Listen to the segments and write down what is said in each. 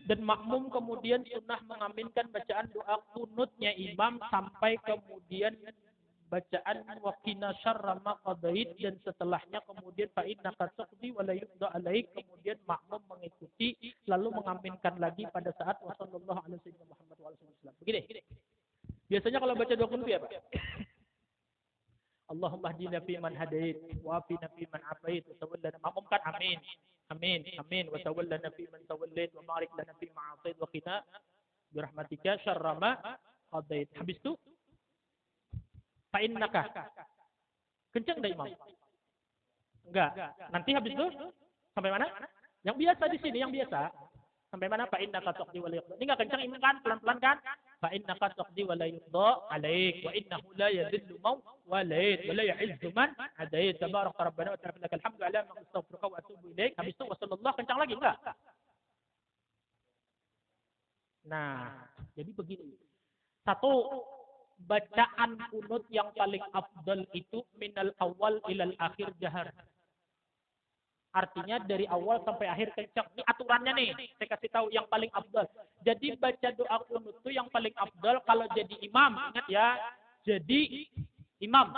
Dan makmum kemudian sunnah mengaminkan bacaan doa kunutnya imam sampai kemudian bacaan waqina syarra ma qadait, dan setelahnya kemudian fa innaka taqdi wa la yuqda alaik, kemudian makmum mengikuti lalu mengaminkan lagi pada saat wasallallahu alaihi wasallam Muhammad wa alihi wasallam. Begini. Biasanya kalau baca doa kunut ya, Pak. Allahumma hdina fi man hadait wa afina fi man afait wa tawallana, makmum kan amin. Amin, amin. Wa tawallana fi man tawallait wa barik lana fi ma atait wa qina birahmatika syarra ma qadait. Habis itu fa innaka. Kencang dah imam? Enggak. Nanti habis itu sampai mana? Yang biasa di sini, yang biasa. Sampai mana? Fa innaka taqdi wa la yuqda. Ini enggak kencang imam kan? Pelan-pelan kan? Fa innaka taqdi wa la yuqda alaik wa innahu la yadhillu man walait wa la ya'izzu man adait. Tabarak rabbana wa ta'ala lakal hamdu ala ma astaghfiruka wa atubu ilaik. Habis itu wasallallahu, kencang lagi enggak? Nah, jadi begini. Satu, bacaan kunut yang paling afdal itu minal awal ilal akhir jahar. Artinya dari awal sampai akhir kencang. Ini aturannya nih, saya kasih tahu yang paling afdal. Jadi baca doa kunut itu yang paling afdal kalau jadi imam. Ingat ya, jadi imam.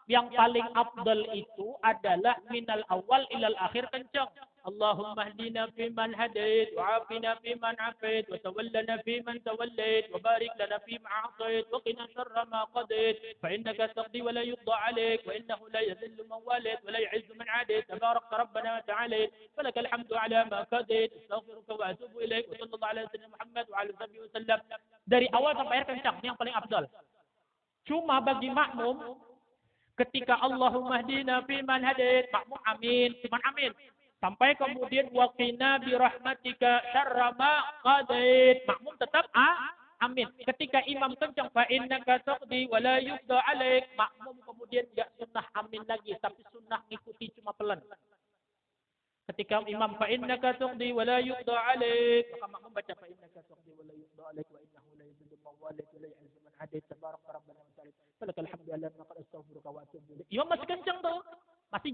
Yang paling afdal itu adalah minal awal ilal akhir kencang. Allahumma hdina fi man hadait, wa afina fi man afait, wa tawallana fi man tawallait, wa barik lana fi ma a'tait, wa qina syarra ma qadait, fa innaka taqdi wa la yuqda alaik, wa innahu la yadhillu man walait, wa la yu'izzu man adait, tabarak rabbana wa ta'ala, wa lakal hamdu ala ma qadait, astaghfiruka wa atubu ilaik, wa sallallahu ala sayyidina Muhammad wa ala alihi wasallam. Dari awal sampai akhir kencang, ini yang paling afdal. Cuma bagi makmum, ketika Allahumma hdina fi man hadait, makmum amin, cuman amin. Sampai kemudian waqina bi rahmatika syarra ma qadait, makmum tetap amin. Ketika imam kencang fa innaka taqdi wa la yuqda alaik, makmum kemudian enggak sunnah amin lagi, tapi sunnah ngikuti cuma pelan. Ketika imam fa innaka taqdi wa la yuqda alaik, maka makmum baca fa innaka taqdi wa la yuqda alaik wa innahu la yadhillu man walait wa la yu'izzu man adait, tabarak rabbana wa ta'ala, falakal hamdu ala ma qad astaghfiruka wa atubu ilaik. Imam masih kencang tuh, masih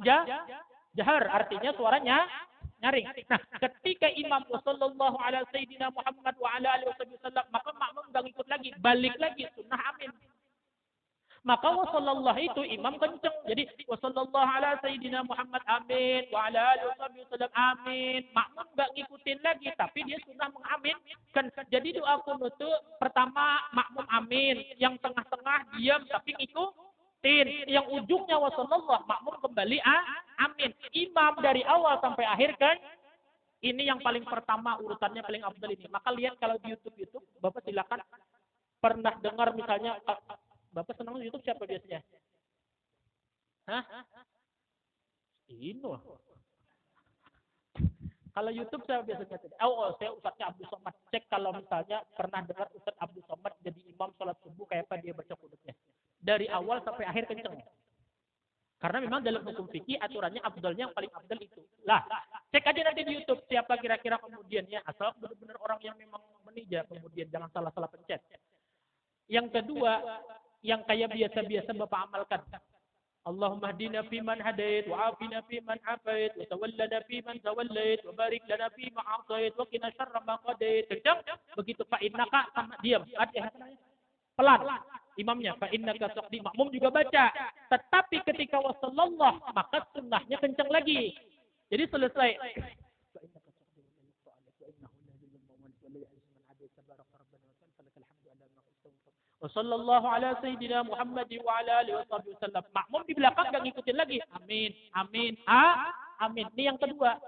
jahar, artinya suaranya nyaring. Nah, ketika imam sallallahu ala sayyidina Muhammad wa ala alihi wasallam, maka makmum enggak ikut lagi, balik lagi sunnah amin. Maka wasallallahu itu imam kenceng. Jadi wasallallahu ala sayyidina Muhammad amin wa ala alihi wasallam amin. Makmum enggak ngikutin lagi, tapi dia sunnah mengamin. Kan jadi doa kunut itu pertama makmum amin, yang tengah-tengah diam tapi yang ujungnya wasallallahu, makmum kembali amin. Imam dari awal sampai akhir kan ini yang paling pertama, urutannya paling afdal ini. Maka lihat kalau di YouTube Bapak silakan, pernah dengar misalnya, Bapak senang YouTube siapa biasanya? Hah? Ini. Kalau YouTube saya biasanya saya Ustadznya Abdul Somad. Cek kalau misalnya pernah dengar Ustadz Abdul Somad jadi imam sholat subuh kayak apa dia baca kunutnya. Dari awal sampai akhir kenceng. Karena memang dalam hukum fikih aturannya afdalnya yang paling afdal itu. Lah, cek aja nanti di YouTube siapa kira-kira kemudiannya, asal benar-benar orang yang memang menija, kemudian jangan salah-salah pencet. Yang kedua, yang kayak biasa-biasa Bapak amalkan. Allahumma hdina fi man hadait, wa afina fi man afait, wa tawallana fi man tawallait, wa barik lana fi ma a'tait, wa qina syarra ma qadait. Kencang, begitu fa innaka sama diam. Pelan imamnya fa innaka taqdi, makmum juga baca. Tetapi ketika wasallallahu, maka sunnahnya kencang lagi. Jadi selesai. Wassallallahu ala sayyidina Muhammad wa ala alihi wasallam. Makmum di belakang enggak ngikutin lagi. Amin, amin, amin. Ini yang kedua.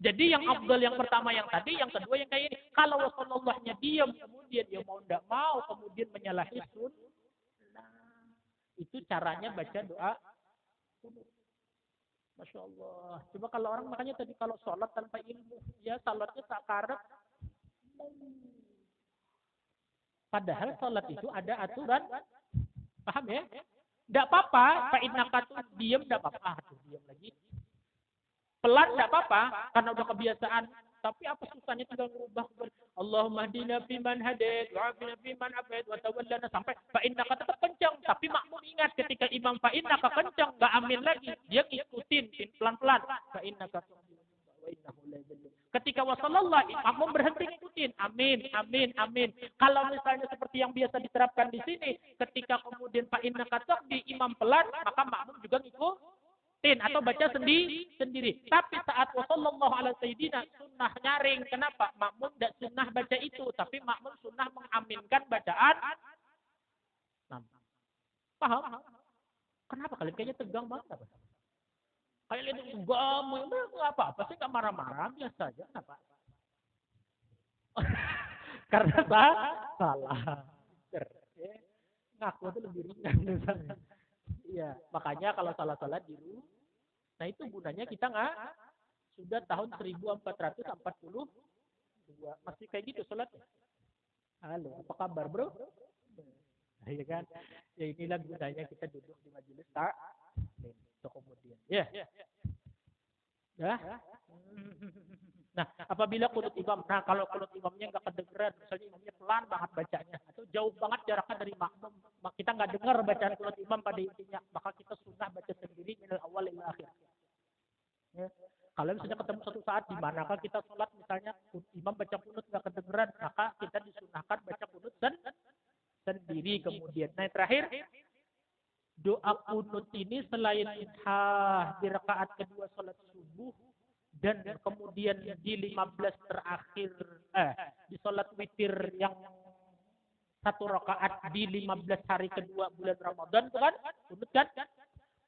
Jadi yang afdal yang pertama yang tadi, yang kedua yang kayak ini. Kalau wasallallahnya diam, kemudian dia mau enggak mau, kemudian menyalahi sunnah. Itu caranya baca doa kunut. Masya Allah. Coba kalau orang makanya tadi kalau sholat tanpa ilmu, ya sholatnya sakarep. Padahal sholat itu ada aturan. Paham ya? Tidak apa-apa. Pak Innaka tuh diam, tidak apa-apa. Diam lagi. Pelan tidak apa-apa. Karena udah kebiasaan. Tapi apa susahnya tinggal merubah. Allahumma hdina fi man hadait. Wa afina fi man afait. Wa tawallana. Sampai Pak Innaka tetap kencang. Tapi makmum ingat ketika imam Pak Innaka kencang. Gak amin lagi. Dia ngikutin pelan-pelan. Pak Innaka wa innahu la yadhillu. Ketika wasallallahu makmum berhenti ngikutin. Amin, amin, amin. Kalau misalnya seperti yang biasa diterapkan di sini, ketika kemudian fa innaka taqdi imam pelan, maka makmum juga ngikutin atau baca sendiri. Tapi saat wasallallahu ala sayyidina sunnah nyaring. Kenapa? Makmum tidak sunnah baca itu, tapi makmum sunnah mengaminkan bacaan. Nah, paham? Kenapa kalian kayaknya tegang banget? Apa? Kalian itu tegang, nggak apa-apa sih, nggak marah-marah, biasa aja, kenapa? Karena salah. Ngaku itu lebih ringan misalnya. Iya, makanya kalau salah-salah diru, nah itu gunanya kita nggak sudah tahun 1442 masih kayak gitu sholatnya. Halo, apa kabar bro? Iya kan? Ya inilah gunanya kita duduk di majelis untuk kemudian. Ya. Ya. Nah, apabila kunut imam, nah kalau kunut imamnya nggak kedengeran, misalnya imamnya pelan banget bacanya, atau jauh banget jaraknya dari makmum, kita nggak dengar bacaan kunut imam pada intinya, maka kita sunnah baca sendiri minal awal ila akhir. Ya. Kalau misalnya ketemu satu saat di manakah kita sholat, misalnya imam baca kunut nggak kedengeran, maka kita disunahkan baca kunut sendiri kemudian. Nah, terakhir doa kunut ini selain di rakaat kedua sholat subuh dan kemudian di 15 terakhir di sholat witir yang satu rakaat di 15 hari kedua bulan Ramadan itu kan kunut kan.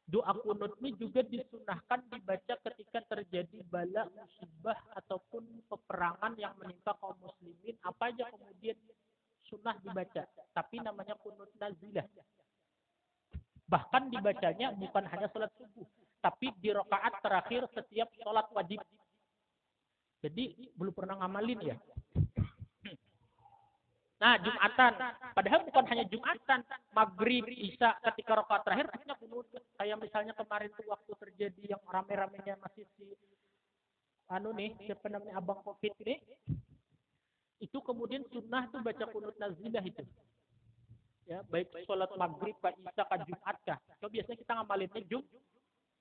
Doa kunut ini juga disunahkan dibaca ketika terjadi bala musibah ataupun peperangan yang menimpa kaum muslimin, apa aja kemudian sunnah dibaca, tapi namanya kunut nazilah. Bahkan dibacanya bukan hanya sholat subuh, tapi di rakaat terakhir setiap sholat wajib. Jadi belum pernah ngamalin ya. Nah, Jumatan. Padahal bukan hanya Jumatan. Maghrib, Isya ketika rakaat terakhir punya kunut. Kayak misalnya kemarin tuh waktu terjadi yang rame-ramenya masih siapa namanya abang Covid ini. Itu kemudian sunnah tuh baca kunut nazilah itu. Ya, baik sholat maghrib, isya, Jumat kah. So, biasanya kita ngamalinnya Jumat.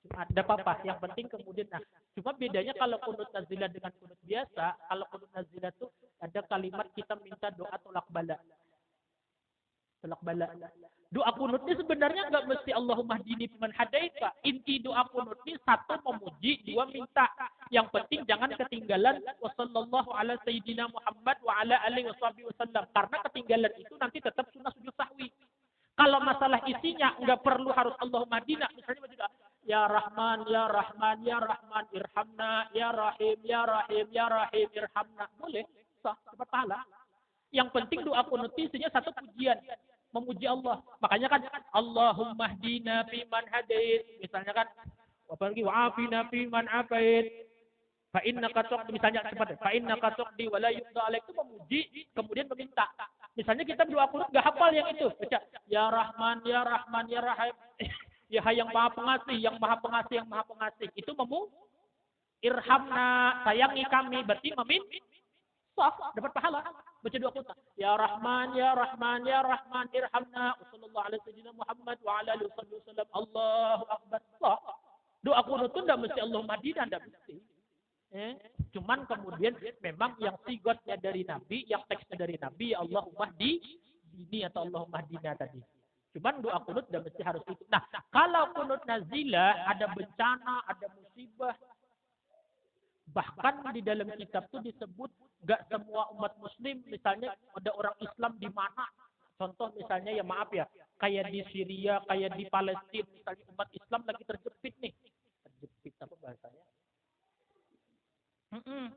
Ada apa-apa. Yang penting kemudian, nah, cuma bedanya kalau kunut nazilah dengan kunut biasa, kalau kunut nazilah tuh ada kalimat kita minta doa tolak bala. Tolak bala. Doa kunut ini sebenarnya nggak mesti Allahumma hdini fiman hadaita. Inti doa kunut ini satu memuji, dua minta. Yang penting jangan ketinggalan wassallallahu ala sayyidina Muhammad wa ala alihi wasallam. Karena ketinggalan itu nanti tetap sunnah sujud sahwi. Kalau masalah isinya nggak perlu harus Allahumma hdina. Misalnya juga ya Rahman, ya Rahman, ya Rahman, irhamna, ya Rahim, ya Rahim, ya Rahim, irhamna. Boleh, sah, dapat pahala. Yang penting doa kunut isinya satu pujian. Memuji Allah. Makanya kan Allahumma hdina fiman hadait. Misalnya kan apalagi wa'afina fiman afait. Fa innaka tuqdi misalnya seperti fa innaka tuqdi wa la yuqda alaik itu memuji kemudian meminta. Misalnya kita berdoa kunut enggak hafal yang itu. Baca ya Rahman ya Rahman ya Rahim. Ya yang Maha Pengasih, yang Maha Pengasih, yang Maha Pengasih. Itu irhamna, sayangi kami berarti sah, dapat pahala. Baca doa kunut. Ya Rahman, ya Rahman, ya Rahman, irhamna. Wassallallahu ala sayyidina Muhammad wa ala alihi wasallam. Allahu akbar. Sah. Doa kunut itu enggak mesti Allahumma hdina, enggak mesti. Cuman kemudian memang yang sigotnya dari Nabi, yang teksnya dari Nabi, ya Allahumma hdini atau Allahumma hdina tadi. Cuman doa kunut enggak mesti harus itu. Nah, kalau kunut nazilah ada bencana, ada musibah, bahkan di dalam kitab itu disebut gak semua umat muslim, misalnya ada orang Islam di mana, contoh misalnya ya maaf ya, kayak di Syria, kayak di Palestina, misalnya umat Islam lagi terjepit nih. Terjepit apa bahasanya?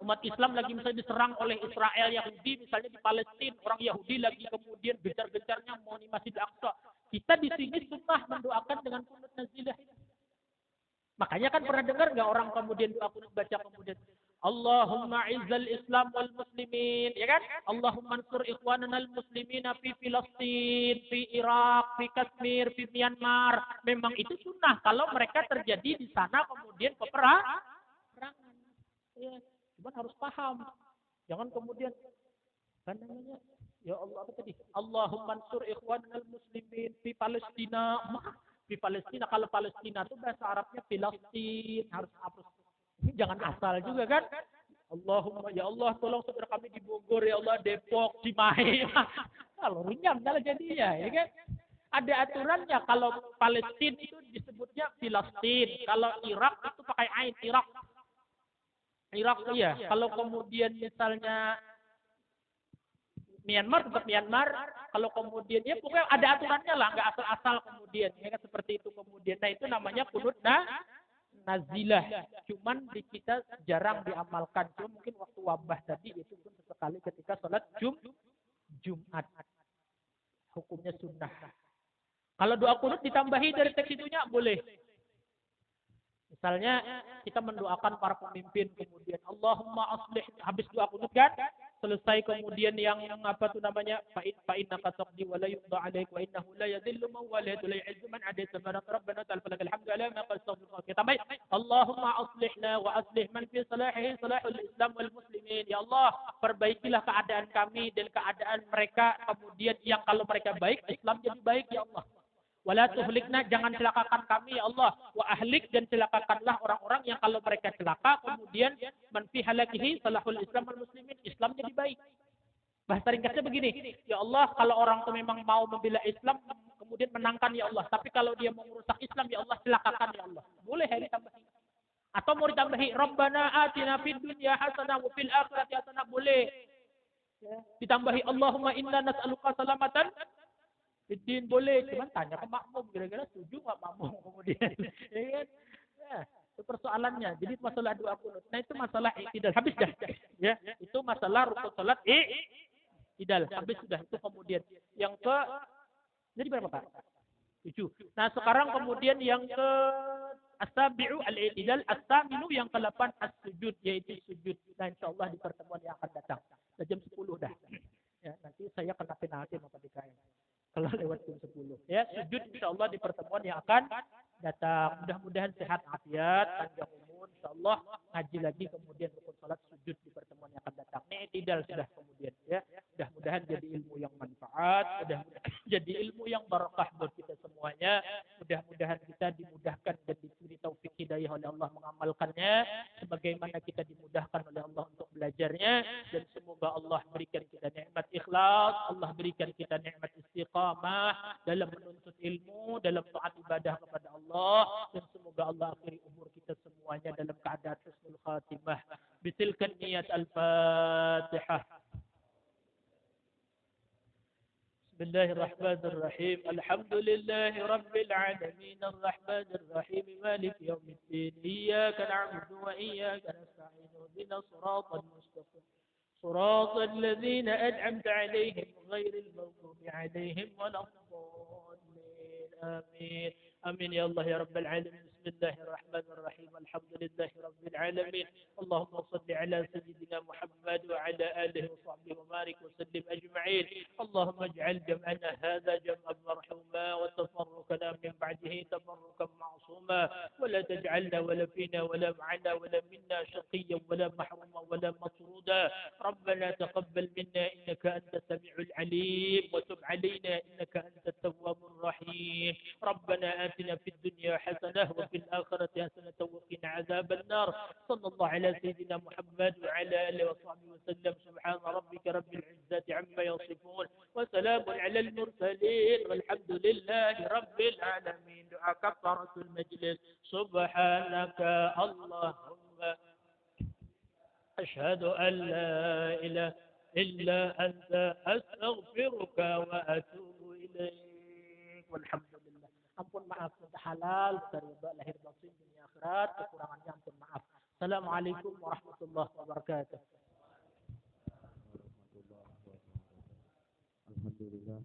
Umat Islam lagi misalnya diserang oleh Israel Yahudi, misalnya di Palestina, orang Yahudi lagi kemudian gencar-gencarnya mau di Masjid Al-Aqsa. Kita di sini sunnah mendoakan dengan kunut nazilah. Makanya kan pernah dengar nggak orang kemudian doa kunut baca kemudian Allahumma izzal Islam wal muslimin, ya kan? Allahumma ansur ikhwanana al muslimina fi Filastin, fi Irak, fi Kashmir, fi Myanmar. Memang itu sunnah kalau mereka terjadi di sana kemudian peperangan. Ya, cuman harus paham. Jangan kemudian kan namanya ya Allah apa tadi? Allahumma ansur ikhwanana al muslimin fi Palestina. Di Palestina, kalau Palestina itu bahasa Arabnya Filastin, harus hapus. Ini jangan asal juga kan. Allahumma ya Allah tolong saudara kami di Bogor ya Allah, Depok, Cimahi. Kalau runyam dalam jadinya ya kan. Ada aturannya, kalau Palestina itu disebutnya Filastin, kalau Irak itu pakai ain, Irak. Irak iya. Kalau kemudian misalnya Myanmar tetap Myanmar, kalau kemudian ya pokoknya ada aturannya lah, nggak asal-asal kemudian ya kan, seperti itu kemudian. Nah itu namanya kunut nazilah. Cuman di kita jarang diamalkan. Cuma mungkin waktu wabah tadi itu pun sesekali ketika sholat Jumat. Hukumnya sunnah. Kalau doa kunut ditambahi dari teks itunya boleh. Misalnya kita mendoakan para pemimpin kemudian Allahumma aslih, habis doa kunut kan, selesai kemudian yang apa tuh namanya, fa'inna taqdi wa la yuqda 'alaik wa innahu la yadhillu man walaytu la yu'izzu man 'adayt tabarak rabbana ta'ala lakal hamdu ala ma qad astaghfirullah. Kita baik Allahumma aslihna wa aslih man fi salahihi salahul islam wal muslimin. Ya Allah, perbaikilah keadaan kami dan keadaan mereka, kemudian yang kalau mereka baik Islam jadi baik ya Allah. Wala tuhlikna, jangan celakakan kami ya Allah. Wa ahlik, dan celakakanlah orang-orang yang kalau mereka celaka kemudian man fi halakihi salahul islam wal muslimin, Islam jadi baik. Bahasa ringkasnya begini, ya Allah kalau orang itu memang mau membela Islam kemudian menangkan ya Allah, tapi kalau dia mau merusak Islam ya Allah celakakan ya Allah. Boleh hari tambahin. Atau mau ditambahi Rabbana atina fid dunya hasanah wa fil akhirati hasanah, boleh. Ditambahi Allahumma inna nas'aluka salamatan Fiddin, boleh, cuman tanya ke makmum, kira-kira setuju nggak makmum kemudian, ya kan? Ya, itu persoalannya. Jadi masalah doa kunut. Nah itu masalah i'tidal, habis dah, ya. Itu masalah rukun salat i'tidal, habis sudah itu kemudian. Yang ke, jadi berapa Pak? 7. Nah sekarang kemudian yang ke as-sabi'u al-i'tidal, as-saminu yang ke-8 as-sujud, yaitu sujud. Nah insyaallah di pertemuan yang akan datang. Jam 10 dah. Ya, nanti saya kena penalti sama PDKM. Kalau lewat jam 10. Ya, sujud insyaallah di pertemuan yang akan datang. Mudah-mudahan sehat afiat, panjang umur insyaallah, ngaji lagi kemudian rukun salat sujud di pertemuan yang akan datang. Ini tidak sudah kemudian ya. Mudah-mudahan jadi ilmu yang manfaat, mudah-mudahan jadi ilmu yang barakah buat kita semuanya. Mudah-mudahan kita dimudahkan dan diberi taufik hidayah oleh Allah mengamalkannya sebagaimana kita dimudahkan oleh Allah untuk belajarnya, dan semoga Allah berikan kita nikmat ikhlas, Allah berikan kita nikmat istiqamah dalam menuntut ilmu, dalam taat ibadah kepada Allah, dan semoga Allah akhiri umur kita semuanya dalam keadaan husnul khatimah. Bitilkan niyat al-Fatihah. بسم الله الرحمن الرحيم الحمد لله رب العالمين الرحمن الرحيم مالك يوم الدين إياك نعبد وإياك نستعين اهدنا الصراط المستقيم صراط الذين أنعمت عليهم غير المغضوب عليهم ولا الضالين آمين آمين يا الله يا رب العالمين. بسم الله الرحمن الرحيم الحمد لله رب العالمين اللهم صل على سيدنا محمد وعلى آله وصحبه وبارك وسلم أجمعين. اللهم اجعل جمعنا هذا جمعا مرحوما وتفرقنا من بعده تفرقا معصوما، ولا تجعلنا ولا فينا ولا معنا ولا منا شقيا ولا محروما ولا مطرودا. ربنا تقبل منا إنك أنت السميع العليم وتب علينا إنك أنت التواب الرحيم. ربنا آتنا في الدنيا حسنة وفي الآخرة حسنة وقنا عذاب النار. صلى الله على سيدنا محمد وعلى آله وصحبه وسلم. سبحان ربك رب العزة عما يصفون وسلام على المرسلين والحمد لله رب العالمين. دعاء كفارة المجلس. سبحانك اللهم أشهد أن لا إله إلا أنت أستغفرك وأتوب إليك والحمد لله. Ampun maaf, minta halal, minta ridha lahir batin dunia akhirat, kekurangannya ampun maaf. Assalamualaikum warahmatullahi wabarakatuh. Alhamdulillah.